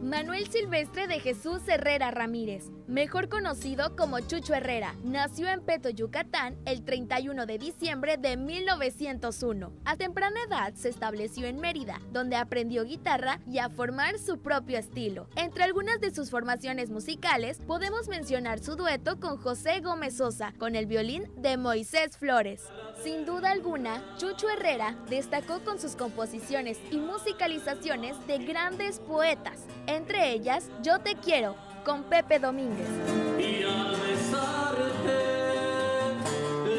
Manuel Silvestre de Jesús Herrera Ramírez, mejor conocido como Chucho Herrera, nació en Peto, Yucatán, el 31 de diciembre de 1901. A temprana edad se estableció en Mérida, donde aprendió guitarra y a formar su propio estilo. Entre algunas de sus formaciones musicales, podemos mencionar su dueto con José Gómez Sosa, con el violín de Moisés Flores. Sin duda alguna, Chucho Herrera destacó con sus composiciones y musicalizaciones de grandes poetas, entre ellas Yo te quiero, con Pepe Domínguez. Y al besarte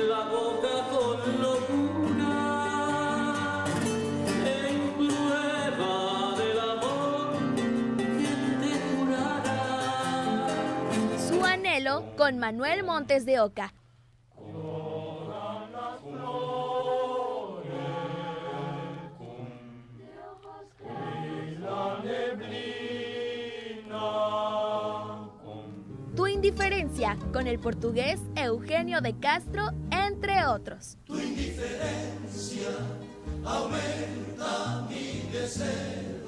la boca con locura, en prueba del amor, ¿quién te curará? Su anhelo, con Manuel Montes de Oca. Tu indiferencia, con el portugués Eugenio de Castro, entre otros. Tu indiferencia aumenta mi deseo.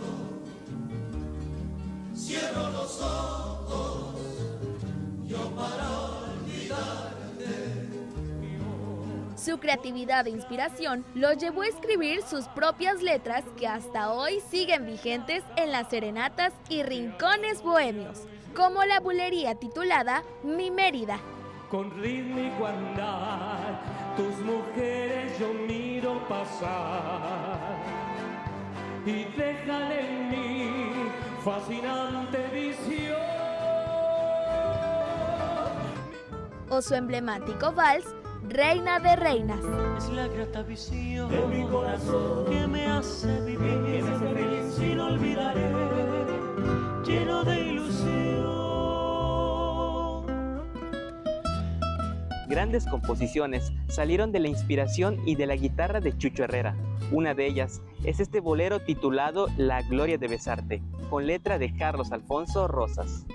Cierro los ojos yo para olvidarte. Su creatividad e inspiración lo llevó a escribir sus propias letras que hasta hoy siguen vigentes en las serenatas y rincones bohemios, como la bulería titulada Mi Mérida. Con rítmico andar, tus mujeres yo miro pasar y dejan en mí fascinante visión. O su emblemático vals, Reina de Reinas. Es la grata visión de mi corazón que me hace vivir, sin olvidaré, lleno de ilusión. Grandes composiciones salieron de la inspiración y de la guitarra de Chucho Herrera. Una de ellas es este bolero titulado La Gloria de Besarte, con letra de Carlos Alfonso Rosas.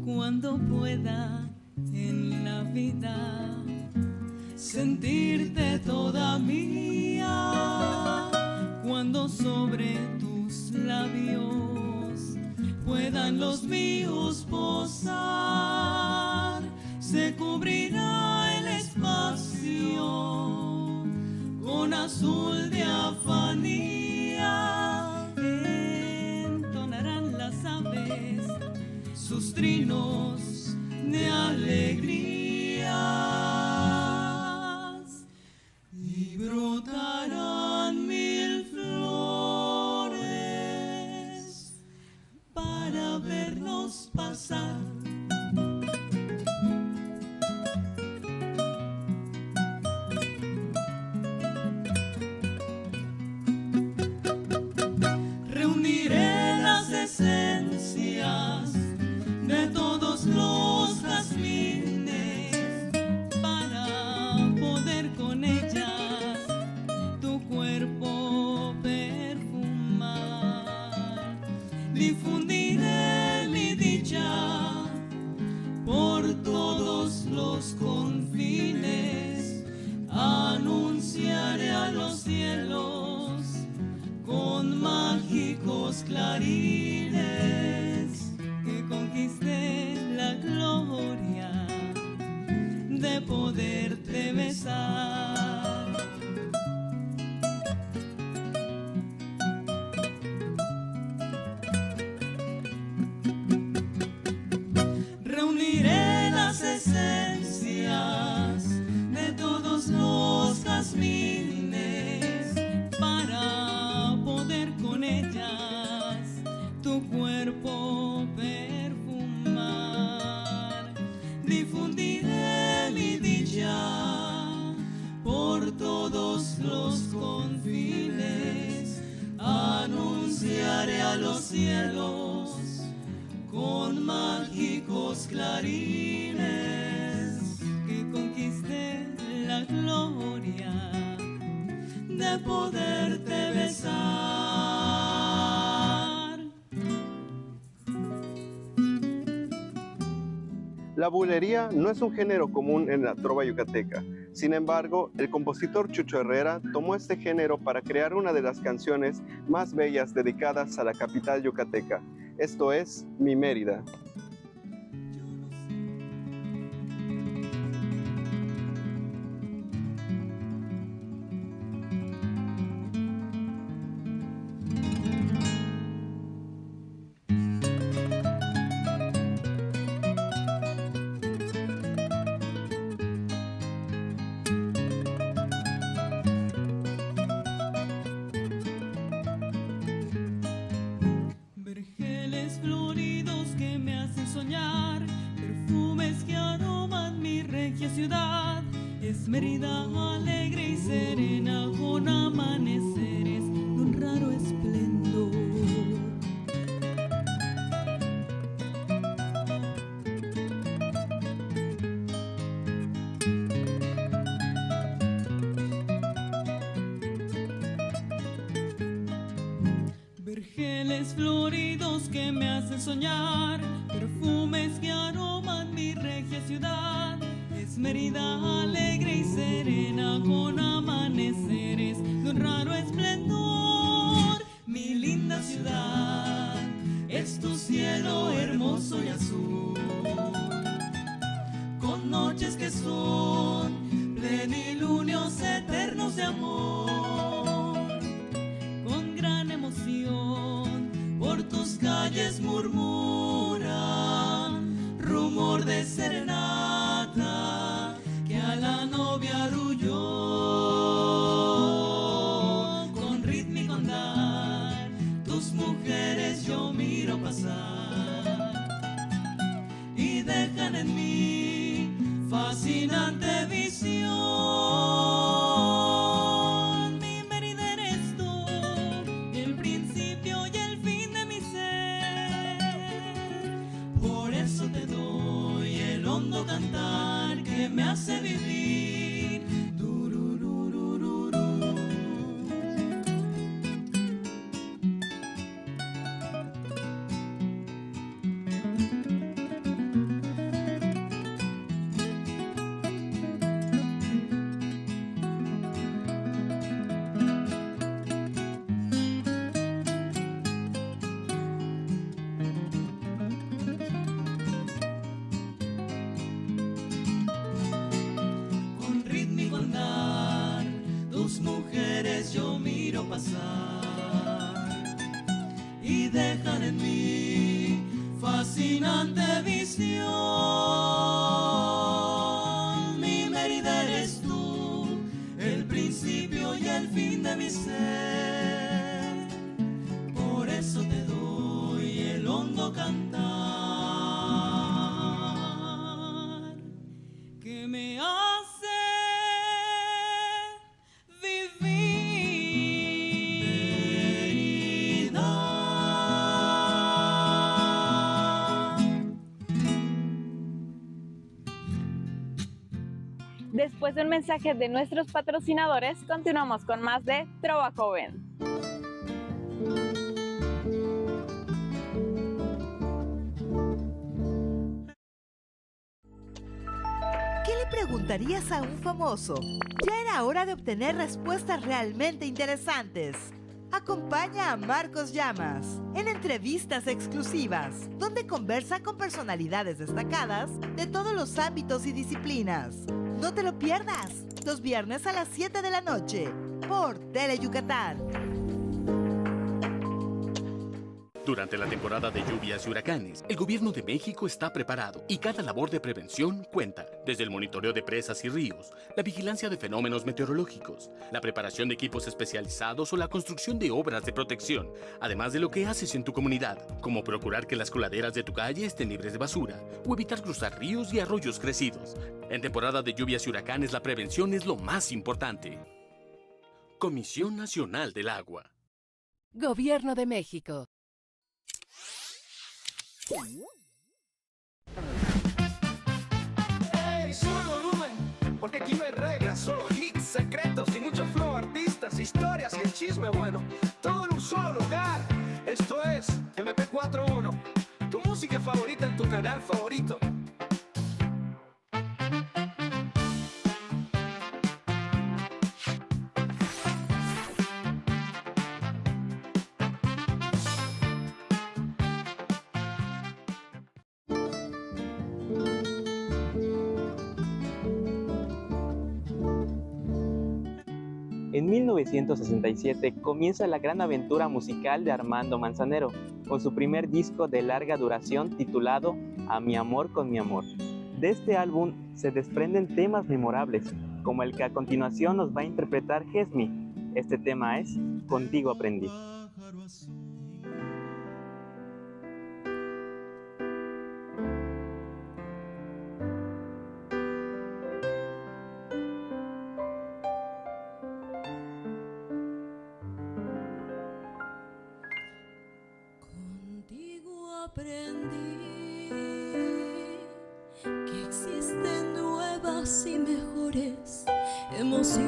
Cuando pueda en la vida sentirte toda mía, cuando sobre tus labios puedan los míos posar, se cubrirá el espacio con azul de afanía, entonarán las aves sus trinos de alegrías y brotarán mil flores para vernos pasar. Reuniré las esencias de todos los jazmines para poder con ellas tu cuerpo perfumar. Difundiré mi dicha por todos los confines, anunciaré a los cielos con mágicos clarines que conquisté la gloria de poderte besar. Reuniré las esencias de todos los jazmines para poder con ellas tu cuerpo perfumar. Difundiré mi dicha por todos los confines, anunciaré a los cielos con mágicos clarines que conquisté la La bulería no es un género común en la trova yucateca. Sin embargo, el compositor Chucho Herrera tomó este género para crear una de las canciones más bellas dedicadas a la capital yucateca. Esto es Mi Mérida. Vergeles floridos que me hacen soñar, perfumes que aroman mi regia ciudad. Es Mérida alegre y serena con amaneceres de un raro esplendor. Vergeles floridos que me hacen soñar, perfumes que aroman mi regia ciudad. Es Mérida alegre y serena con amaneceres de un raro esplendor. Mi linda ciudad es tu cielo hermoso y azul, con noches que son plenilunios eternos de amor. Con gran emoción por tus calles murmuran rumor de serenata que a la novia arrulló. Con rítmico andar tus mujeres yo miro pasar y dejan en mí fascinante visión. Mi Mérida eres tú, el principio y el fin de mi ser. Por eso te doy el hondo cantar que me hace vivir. Durururururu. Con rítmico andar tus mujeres yo miro pasar y dejan en mí fascinante visión. Mi Mérida eres tú, el principio y el fin de mi ser. Por eso te doy el hondo cantar que me hace vivir. Después de un mensaje de nuestros patrocinadores, continuamos con más de Trova Joven. ¿Qué le preguntarías a un famoso? Ya era hora de obtener respuestas realmente interesantes. Acompaña a Marcos Llamas en entrevistas exclusivas, donde conversa con personalidades destacadas de todos los ámbitos y disciplinas. No te lo pierdas, los viernes a las 7 de la noche, por Tele Yucatán. Durante la temporada de lluvias y huracanes, el Gobierno de México está preparado y cada labor de prevención cuenta. Desde el monitoreo de presas y ríos, la vigilancia de fenómenos meteorológicos, la preparación de equipos especializados o la construcción de obras de protección, además de lo que haces en tu comunidad, como procurar que las coladeras de tu calle estén libres de basura o evitar cruzar ríos y arroyos crecidos. En temporada de lluvias y huracanes, la prevención es lo más importante. Comisión Nacional del Agua. Gobierno de México. Hey, sube el volumen, porque aquí no hay reglas, solo hits, secretos y mucho flow, artistas, historias y el chisme bueno, todo en un solo lugar. Esto es MP41, tu música favorita en tu canal favorito. En 1967 comienza la gran aventura musical de Armando Manzanero, con su primer disco de larga duración titulado A mi amor con mi amor. De este álbum se desprenden temas memorables, como el que a continuación nos va a interpretar Gesmi. Este tema es Contigo aprendí. Aprendí que existen nuevas y mejores emociones.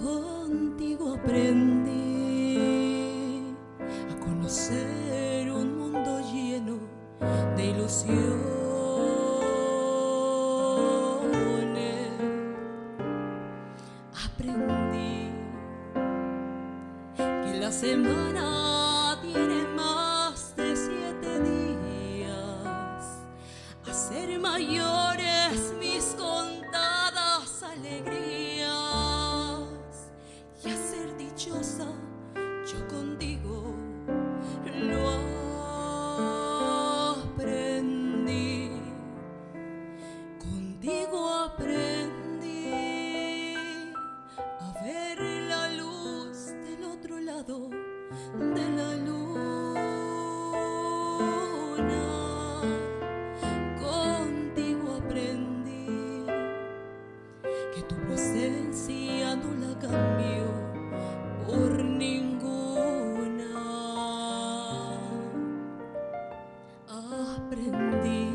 Contigo aprendí a conocer un mundo lleno de ilusiones. Aprendí que la semana tiene más de 7 días, a ser mayores mis contadas alegrías y a ser dichosa yo contigo lo aprendí. Contigo aprendí a ver la luz del otro lado de la luna. Contigo aprendí que tu presencia no la cambio por ninguna. Aprendí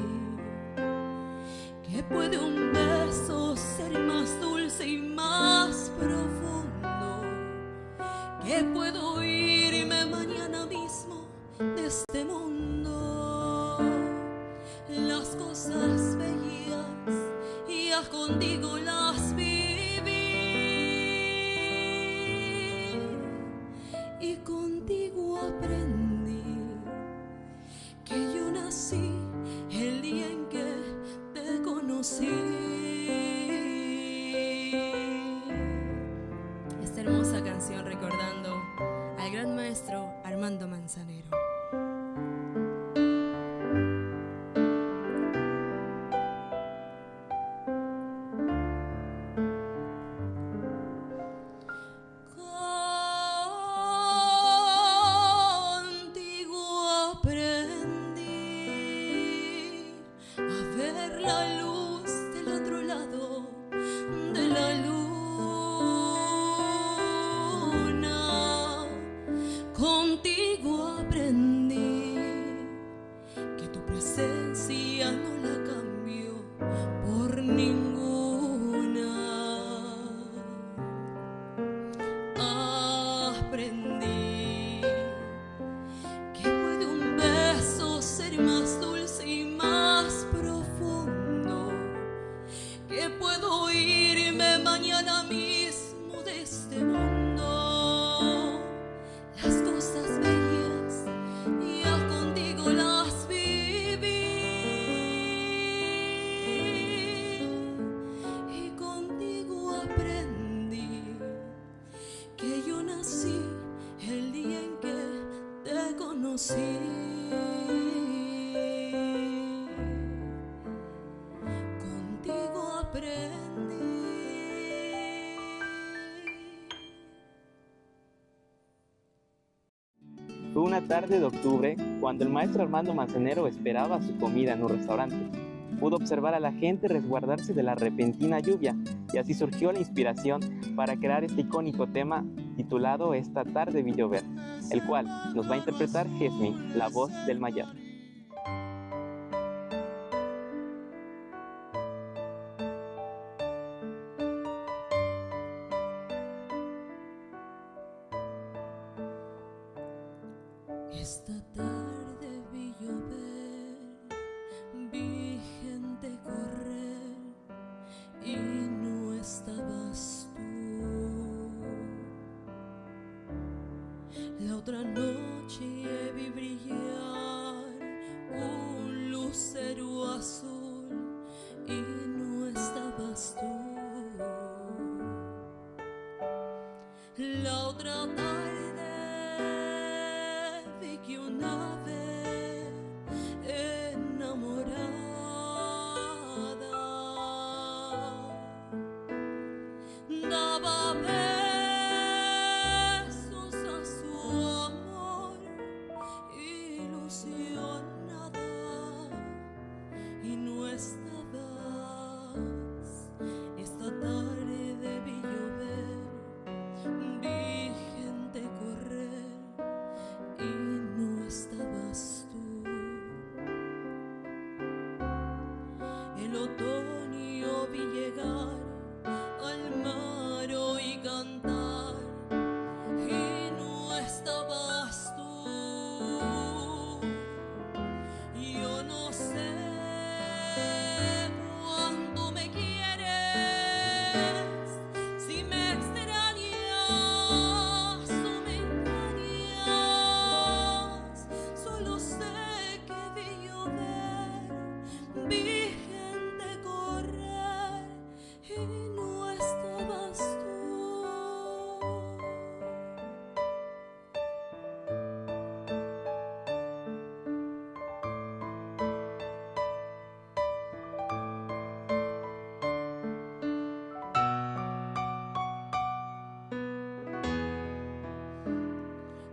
que puede un beso ser más dulce y más profundo, que puedo irme mañana mismo de este mundo. Las cosas bellas ya contigo las viví y contigo aprendí que yo nací el día en que te conocí. Esta hermosa canción recordando al gran maestro Armando Manzanero. Contigo aprendí a ver la luz del otro lado de la luna. Contigo aprendí que tu presencia no la cambio por ninguna. Aprendí que puede un beso ser más dulce y más profundo, que puedo irme mañana mismo de este mundo. Las cosas bellas ya contigo las viví y contigo aprendí que yo nací el día en que te conocí. Contigo aprendí. Fue una tarde de octubre cuando el maestro Armando Manzanero esperaba su comida en un restaurante. Pudo observar a la gente resguardarse de la repentina lluvia y así surgió la inspiración para crear este icónico tema titulado Esta tarde vi llover, el cual nos va a interpretar Gesmi, la voz del Mayab. Esta tarde vi llover, vi gente correr y no estabas tú. La otra noche vi brillar un lucero azul y no estabas otoño vi llegar al mar oí cantar y no estabas tú. Yo no sé cuánto me quieres, si me extrañas o me engañas. Solo sé que vi llover, vi gente correr y no estabas tú.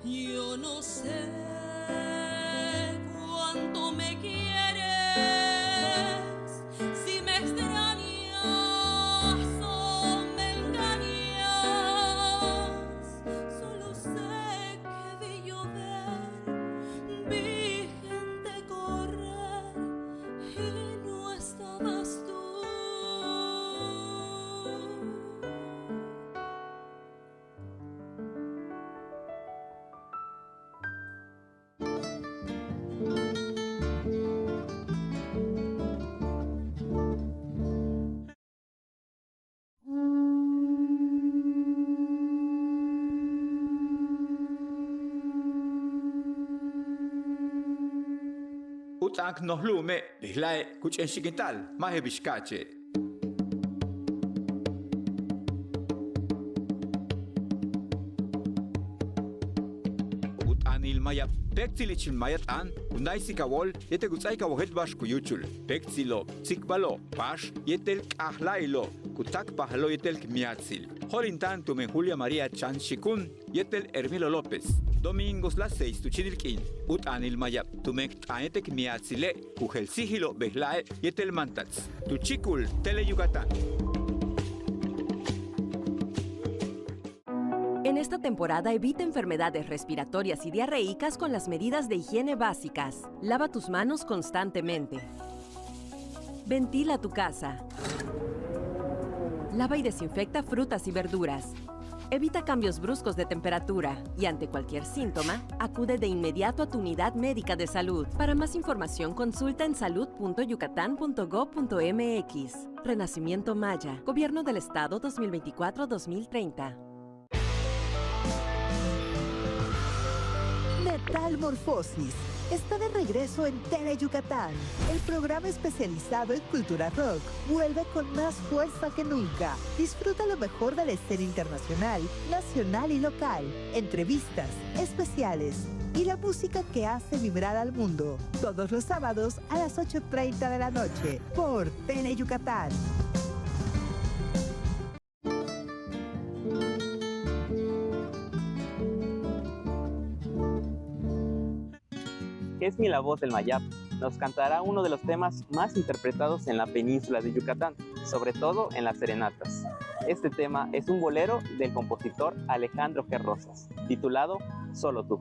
Yo no sé cuánto me quieres, si me extrañas o me engañas. Solo sé que vi llover, vi gente correr y no estabas tú. Utank nos lume, lislae, kuchen shikintal, mahe bishkache. Utanil maya, pektilichin mayatan, unaisika wol, yete gutsaika wohet bash kuyuchul. Pektilo, tsikbalo, bash, yetel kahlailo, kutak pahalo yetel kmiatzil. Holintan tumen Julia María Chan Shikun, yetel Hermilo López. Domingos las 6 tuchinilkin. Utanil mayap, tumek anetek miatzile, kujel sigilo behlae yetel mantats. Tuchikul, Tele Yucatán. En esta temporada evita enfermedades respiratorias y diarreicas con las medidas de higiene básicas. Lava tus manos constantemente. Ventila tu casa. Lava y desinfecta frutas y verduras. Evita cambios bruscos de temperatura y ante cualquier síntoma, acude de inmediato a tu unidad médica de salud. Para más información, consulta en salud.yucatán.gov.mx. Renacimiento Maya, Gobierno del Estado 2024-2030. Metalmorfosis está de regreso en Tele Yucatán. El programa especializado en cultura rock vuelve con más fuerza que nunca. Disfruta lo mejor de la escena internacional, nacional y local, entrevistas, especiales y la música que hace vibrar al mundo. Todos los sábados a las 8:30 de la noche por Tele Yucatán. Esmi, la voz del Mayap, nos cantará uno de los temas más interpretados en la península de Yucatán, sobre todo en las serenatas. Este tema es un bolero del compositor Alejandro G. Rosas, titulado Solo tú.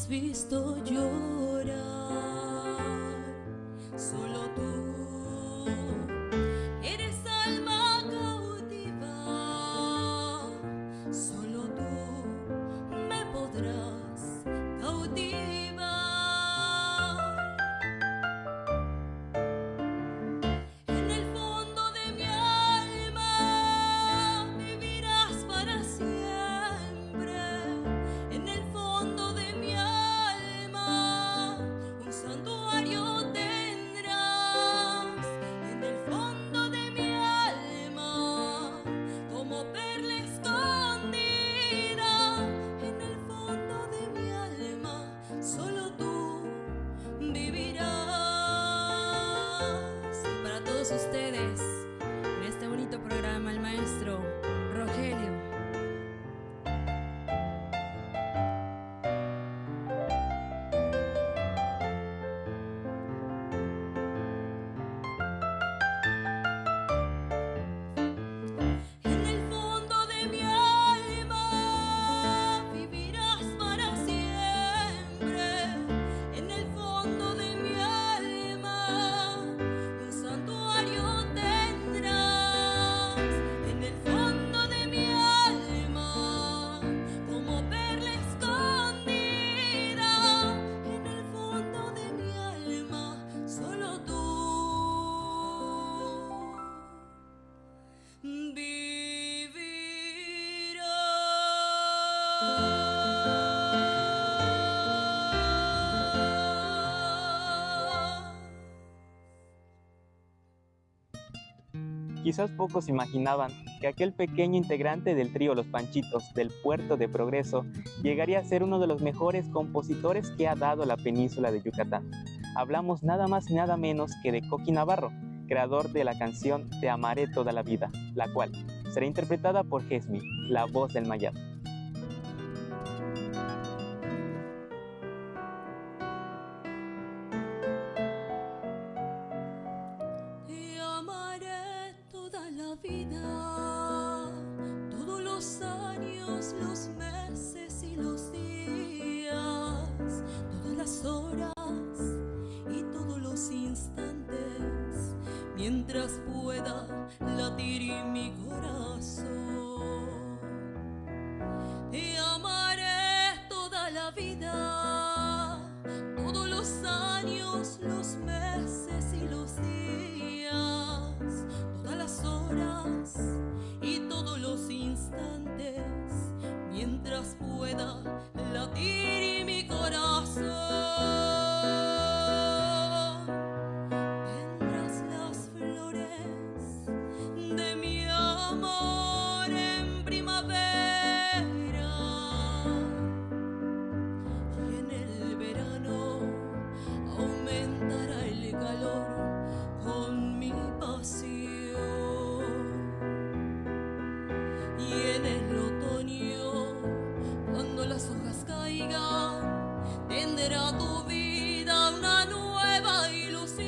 Visto llorar, solo tú eres alma cautiva, solo tú me podrás cautivar. En el fondo de mi alma vivirás para siempre, en el fondo de mi alma un santuario tendrás, en el fondo Quizás pocos imaginaban que aquel pequeño integrante del trío Los Panchitos del Puerto de Progreso llegaría a ser uno de los mejores compositores que ha dado la península de Yucatán. Hablamos nada más y nada menos que de Coqui Navarro, creador de la canción Te amaré toda la vida, la cual será interpretada por Jesmi, la voz del Mayab. Te amaré toda la vida, todos los años, los meses y los días, todas las horas y todos los instantes, mientras pueda latir mi corazón. Te amaré toda la vida, todos los años, los meses y los días, todas las horas y todos los instantes, mientras pueda latir mi corazón. Tendrás las flores de mi amor en primavera, y en el verano aumentará el calor con mi pasión, y en el otoño, cuando las hojas caigan, tendrá tu vida una nueva ilusión.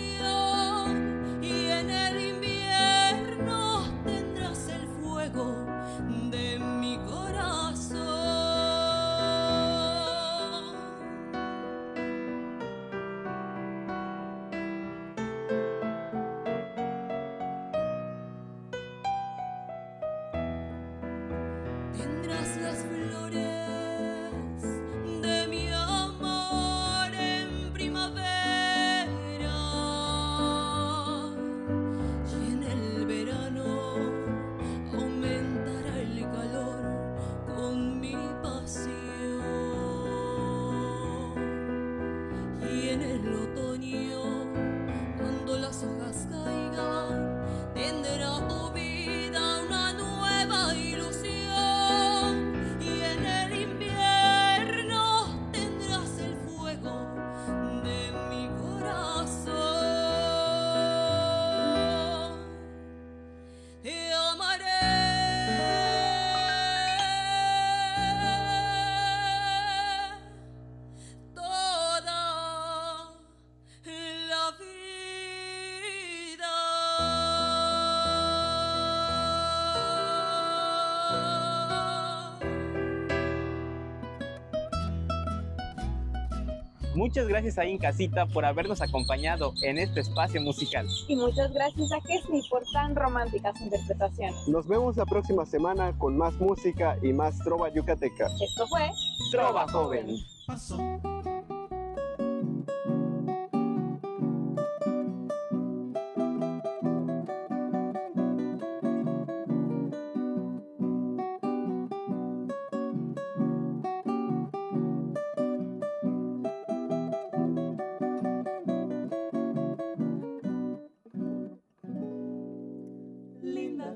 Muchas gracias ahí en casita por habernos acompañado en este espacio musical. Y muchas gracias a Jesmi por tan románticas interpretaciones. Nos vemos la próxima semana con más música y más trova yucateca. Esto fue Trova Joven. Pasó.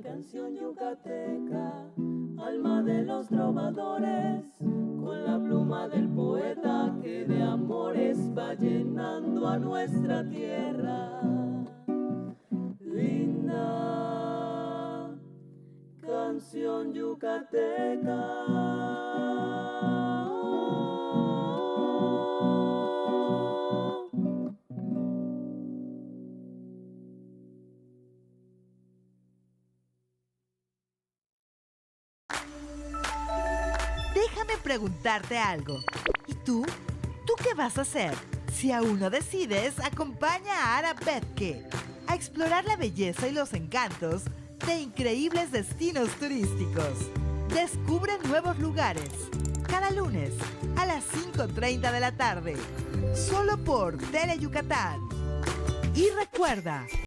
Canción yucateca, alma de los trovadores, con la pluma del poeta que de amores va llenando a nuestra tierra. Linda canción yucateca. Déjame preguntarte algo. ¿Y tú? ¿Tú qué vas a hacer? Si aún no decides, acompaña a Ara Betke a explorar la belleza y los encantos de increíbles destinos turísticos. Descubre nuevos lugares. Cada lunes a las 5:30 de la tarde. Solo por Tele Yucatán. Y recuerda,